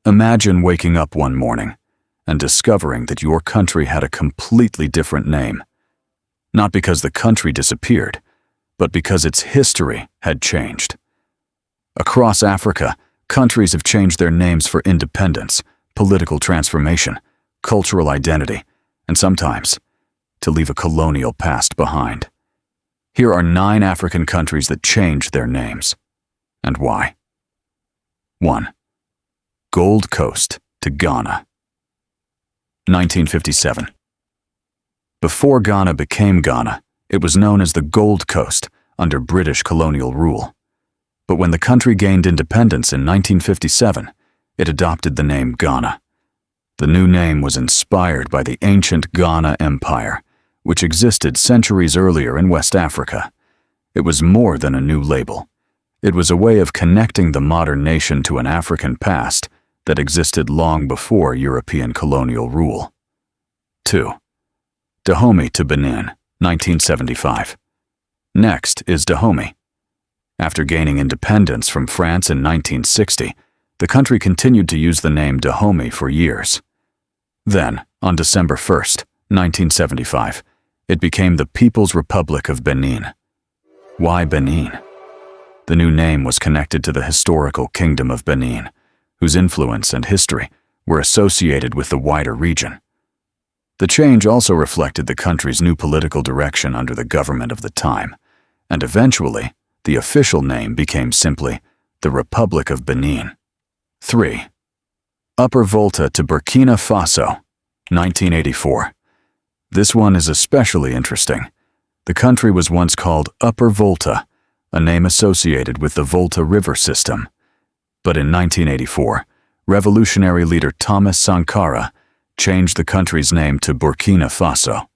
Imagine waking up one morning and discovering that your country had a completely different name. Not because the country disappeared, but because its history had changed. Across Africa, countries have changed their names for independence, political transformation, cultural identity, and sometimes to leave a colonial past behind. Here are 9 African countries that changed their names, and why. 1. Gold Coast to Ghana. 1957. Before Ghana became Ghana, it was known as the Gold Coast under British colonial rule. But when the country gained independence in 1957, it adopted the name Ghana. The new name was inspired by the ancient Ghana Empire, which existed centuries earlier in West Africa. It was more than a new label. It was a way of connecting the modern nation to an African past that existed long before European colonial rule. 2. Dahomey to Benin, 1975. Next is Dahomey. After gaining independence from France in 1960, the country continued to use the name Dahomey for years. Then, on December 1, 1975, it became the People's Republic of Benin. Why Benin? The new name was connected to the historical Kingdom of Benin, whose influence and history were associated with the wider region. The change also reflected the country's new political direction under the government of the time, and eventually, the official name became simply the Republic of Benin. 3. Upper Volta to Burkina Faso, 1984. This one is especially interesting. The country was once called Upper Volta, a name associated with the Volta River system. But in 1984, revolutionary leader Thomas Sankara changed the country's name to Burkina Faso.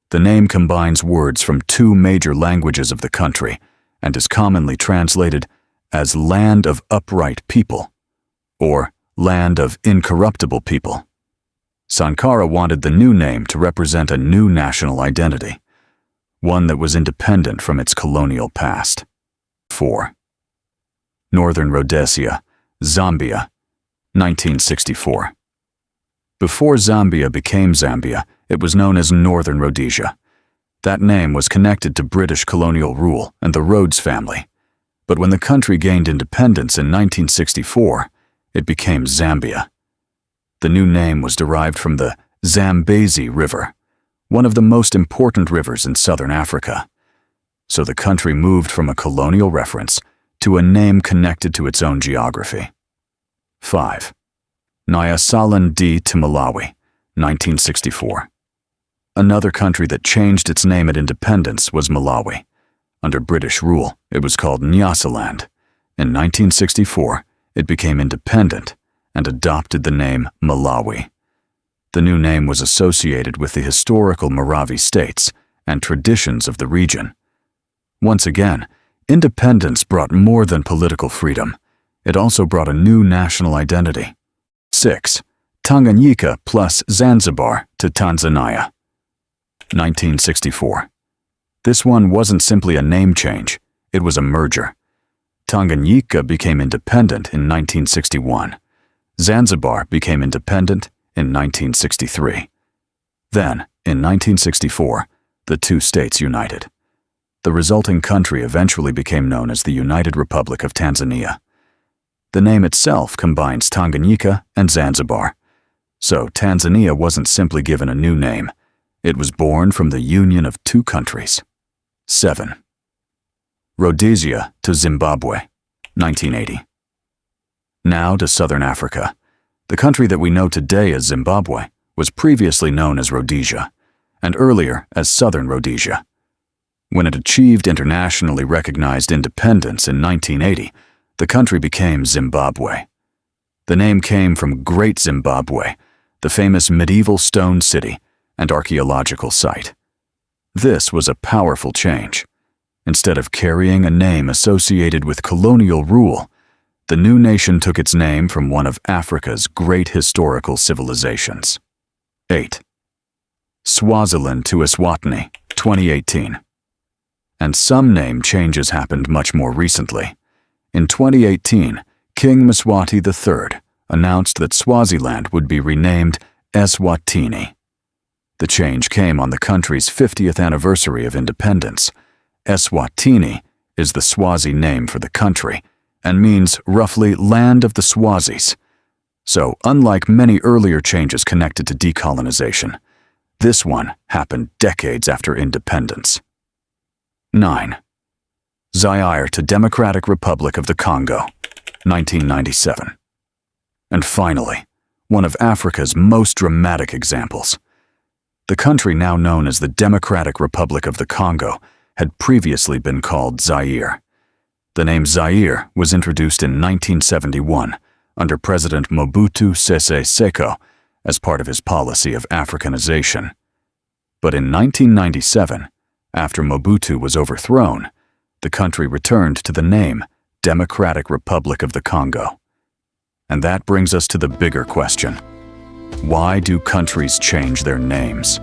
The name combines words from 2 major languages of the country and is commonly translated as Land of Upright People or Land of Incorruptible People. Sankara wanted the new name to represent a new national identity, one that was independent from its colonial past. 4. Northern Rhodesia, Zambia, 1964. Before Zambia became Zambia, it was known as Northern Rhodesia. That name was connected to British colonial rule and the Rhodes family. But when the country gained independence in 1964, it became Zambia. The new name was derived from the Zambezi River, one of the most important rivers in southern Africa. So the country moved from a colonial reference to a name connected to its own geography. 5. Nyasaland to Malawi, 1964. Another country that changed its name at independence was Malawi. Under British rule, it was called Nyasaland. In 1964, it became independent and adopted the name Malawi. The new name was associated with the historical Maravi states and traditions of the region. Once again, independence brought more than political freedom. It also brought a new national identity. 6. Tanganyika plus Zanzibar to Tanzania, 1964. This one wasn't simply a name change, it was a merger. Tanganyika became independent in 1961. Zanzibar became independent in 1963. Then, in 1964, the 2 states united. The resulting country eventually became known as the United Republic of Tanzania. The name itself combines Tanganyika and Zanzibar. So Tanzania wasn't simply given a new name. It was born from the union of 2 countries. 7. Rhodesia to Zimbabwe, 1980. Now to Southern Africa. The country that we know today as Zimbabwe was previously known as Rhodesia, and earlier as Southern Rhodesia. When it achieved internationally recognized independence in 1980, the country became Zimbabwe. The name came from Great Zimbabwe, the famous medieval stone city and archaeological site. This was a powerful change. Instead of carrying a name associated with colonial rule, the new nation took its name from one of Africa's great historical civilizations. 8. Swaziland to Eswatini, 2018. And some name changes happened much more recently. In 2018, King Mswati III announced that Swaziland would be renamed Eswatini. The change came on the country's 50th anniversary of independence. Eswatini is the Swazi name for the country and means roughly land of the Swazis. So, unlike many earlier changes connected to decolonization, this one happened decades after independence. 9. Zaire to Democratic Republic of the Congo, 1997. And finally, one of Africa's most dramatic examples. The country now known as the Democratic Republic of the Congo had previously been called Zaire. The name Zaire was introduced in 1971 under President Mobutu Sese Seko as part of his policy of Africanization. But in 1997, after Mobutu was overthrown, the country returned to the name Democratic Republic of the Congo. And that brings us to the bigger question. Why do countries change their names?